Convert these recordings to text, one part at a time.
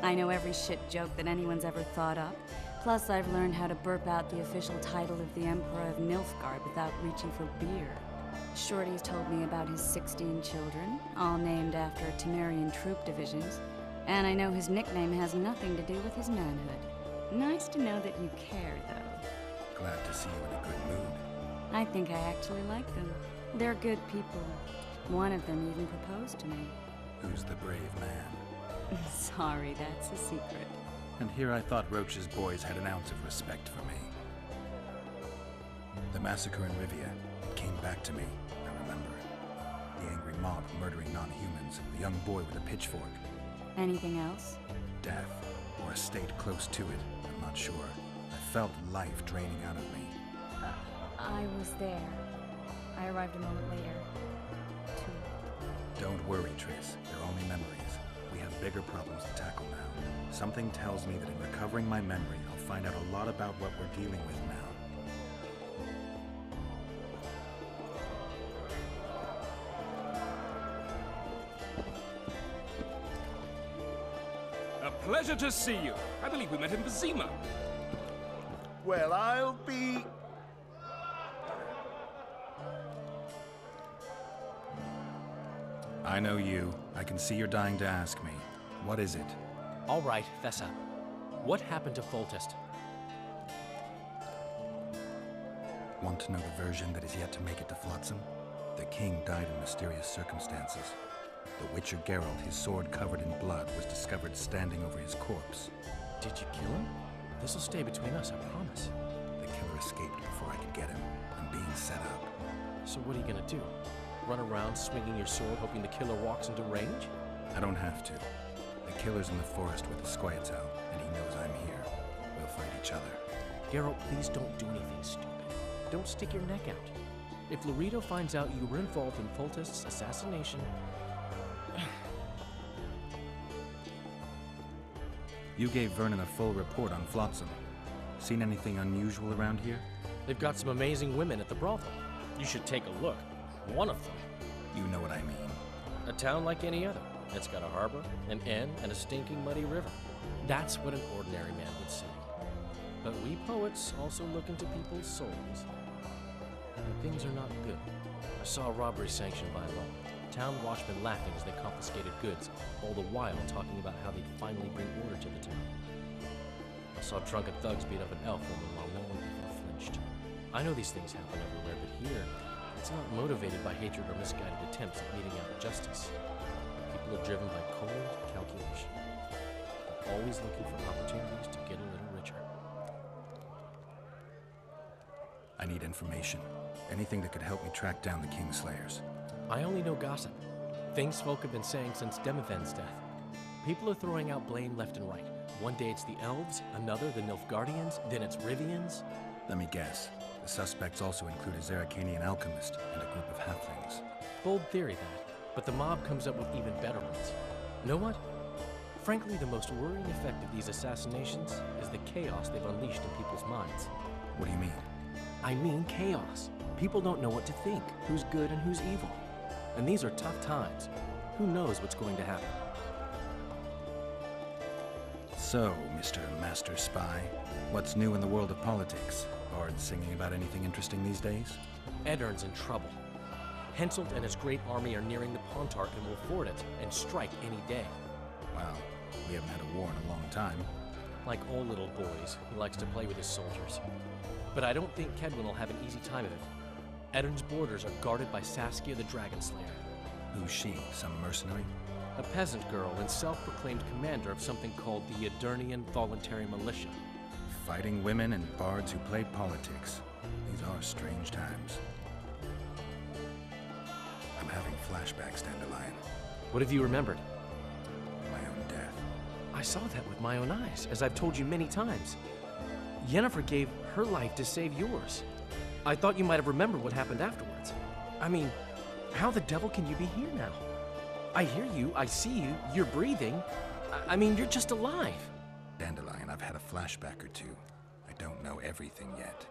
I know every shit joke that anyone's ever thought up. Plus, I've learned how to burp out the official title of the Emperor of Nilfgaard without reaching for beer. Shorty's told me about his 16 children, all named after Temerian troop divisions. And I know his nickname has nothing to do with his manhood. Nice to know that you care, though. Glad to see you in a good mood. I think I actually like them. They're good people. One of them even proposed to me. Who's the brave man? Sorry, that's a secret. And here I thought Roach's boys had an ounce of respect for me. The massacre in Rivia, it came back to me, I remember. The angry mob murdering non-humans, the young boy with a pitchfork. Anything else? Death, or a state close to it, I'm not sure. I felt life draining out of me. I was there. I arrived a moment later. Too. Don't worry, Triss. They're only memories. We have bigger problems to tackle now. Something tells me that in recovering my memory, I'll find out a lot about what we're dealing with now. A pleasure to see you. I believe we met in Vizima. Well, I'll be... I know you. I can see you're dying to ask me. What is it? All right, Thessa. What happened to Foltest? Want to know the version that is yet to make it to Flotsam? The king died in mysterious circumstances. The Witcher Geralt, his sword covered in blood, was discovered standing over his corpse. Did you kill him? This'll stay between us, I promise. The killer escaped before I could get him. I'm being set up. So what are you gonna do? Run around swinging your sword hoping the killer walks into range? I don't have to. The killer's in the forest with the Squietal, and he knows I'm here. We'll fight each other. Geralt, please don't do anything stupid. Don't stick your neck out. If Loredo finds out you were involved in Foltest's assassination... You gave Vernon a full report on Flotsam. Seen anything unusual around here? They've got some amazing women at the brothel. You should take a look. One of them. You know what I mean. A town like any other. It's got a harbor, an inn, and a stinking muddy river. That's what an ordinary man would say. But we poets also look into people's souls. And things are not good. I saw a robbery sanctioned by law. Town watchmen laughing as they confiscated goods, all the while talking about how they'd finally bring order to the town. I saw drunken thugs beat up an elf woman while no one even flinched. I know these things happen everywhere, but here, it's not motivated by hatred or misguided attempts at meting out justice. People are driven by cold calculation. They're always looking for opportunities to get a little richer. I need information. Anything that could help me track down the Kingslayers. I only know gossip. Things folk have been saying since Demothen's death. People are throwing out blame left and right. One day it's the elves, another the Nilfgaardians, then it's Rivians. Let me guess. The suspects also include a Zerrikanian alchemist and a group of halflings. Bold theory, that. But the mob comes up with even better ones. Know what? Frankly, the most worrying effect of these assassinations is the chaos they've unleashed in people's minds. What do you mean? I mean chaos. People don't know what to think, who's good and who's evil. And these are tough times. Who knows what's going to happen? So, Mr. Master Spy, what's new in the world of politics? Bard singing about anything interesting these days? Eddern's in trouble. Henselt and his great army are nearing the Pontarch and will ford it and strike any day. Wow, we haven't had a war in a long time. Like all little boys, he likes to play with his soldiers. But I don't think Kedwin will have an easy time of it. Eddern's borders are guarded by Saskia the Dragon Slayer. Who's she? Some mercenary? A peasant girl and self-proclaimed commander of something called the Aedirnian Voluntary Militia. Fighting women and bards who play politics. These are strange times. I'm having flashbacks, Dandelion. What have you remembered? My own death. I saw that with my own eyes, as I've told you many times. Yennefer gave her life to save yours. I thought you might have remembered what happened afterwards. I mean, how the devil can you be here now? I hear you, I see you, you're breathing. I mean, you're just alive. Dandelion, I've had a flashback or two. I don't know everything yet.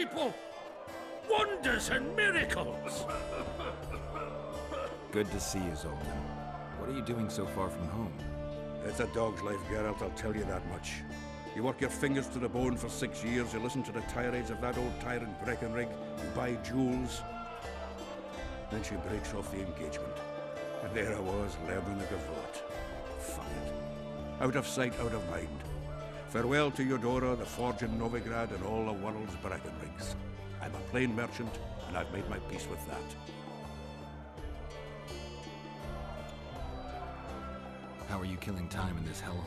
people! Wonders and miracles! Good to see you, Zoltan. What are you doing so far from home? It's a dog's life, Geralt, I'll tell you that much. You work your fingers to the bone for 6 years, you listen to the tirades of that old tyrant Breckenrig, you buy jewels. Then she breaks off the engagement. And there I was, learning the gavotte. Fuck it. Out of sight, out of mind. Farewell to Eudora, the forge in Novigrad, and all the world's Breckenrigs. I'm a plain merchant, and I've made my peace with that. How are you killing time in this hellhole?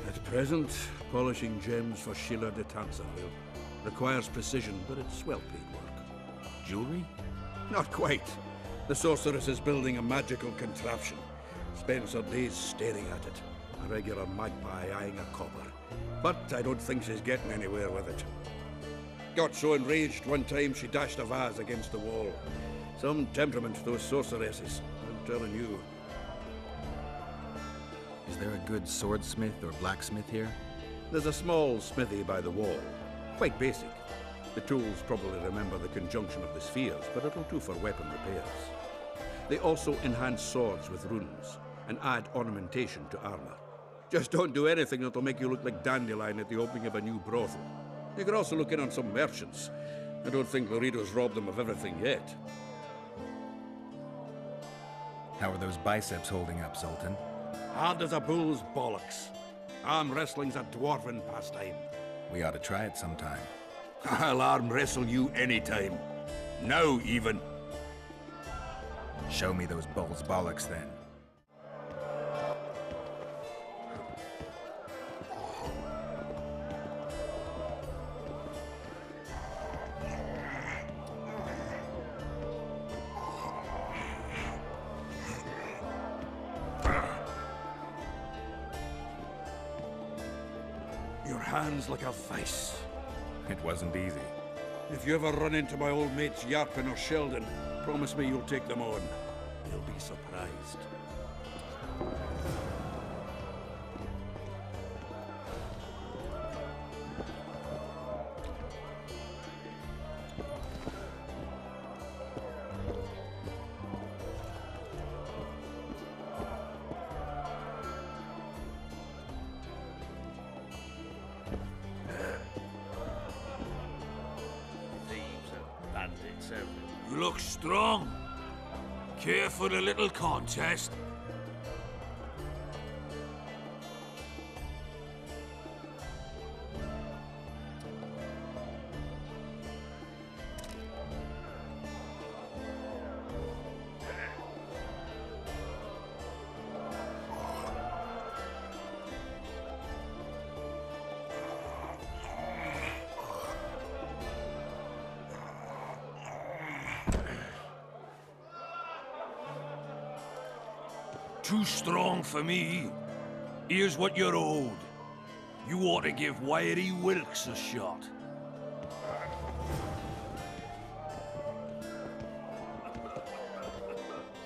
At present, polishing gems for Sheila de Tanserville. Requires precision, but it's well-paid work. Jewelry? Not quite. The sorceress is building a magical contraption. Spends her days staring at it. A regular magpie eyeing a copper. But I don't think she's getting anywhere with it. Got so enraged one time she dashed a vase against the wall. Some temperament, those sorceresses. I'm telling you. Is there a good swordsmith or blacksmith here? There's a small smithy by the wall. Quite basic. The tools probably remember the conjunction of the spheres, but it'll do for weapon repairs. They also enhance swords with runes, and add ornamentation to armor. Just don't do anything that'll make you look like Dandelion at the opening of a new brothel. You can also look in on some merchants. I don't think Loredo's robbed them of everything yet. How are those biceps holding up, Zoltan? Hard as a bull's bollocks. Arm wrestling's a dwarven pastime. We ought to try it sometime. I'll arm wrestle you anytime. Now, even. Show me those bulls' bollocks, then. Your hand's like a vice. It wasn't easy. If you ever run into my old mates Yarpin or Sheldon, promise me you'll take them on. They'll be surprised. You look strong. Care for a little contest? Too strong for me. Here's what you're owed. You ought to give Wiry Wilkes a shot.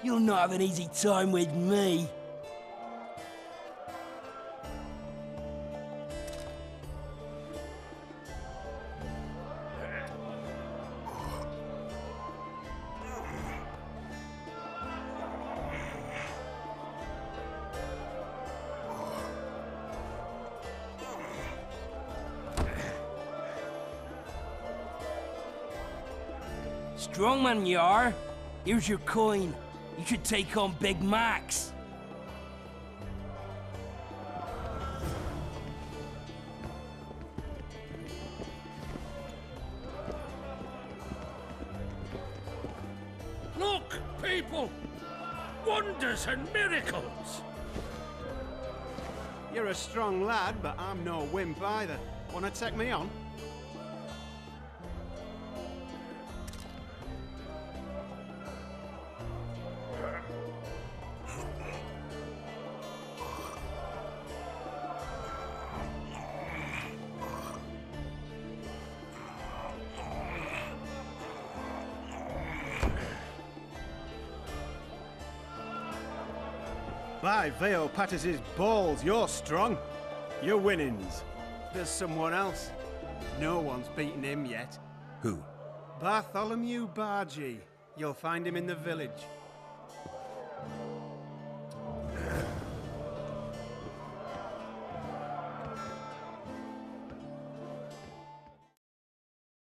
You'll not have an easy time with me. Strong man you are. Here's your coin. You should take on Big Max. Look, people! Wonders and miracles! You're a strong lad, but I'm no wimp either. Wanna take me on? By Veo Pattis' balls, you're strong. Your winnings. There's someone else. No one's beaten him yet. Who? Bartholomew Bargy. You'll find him in the village.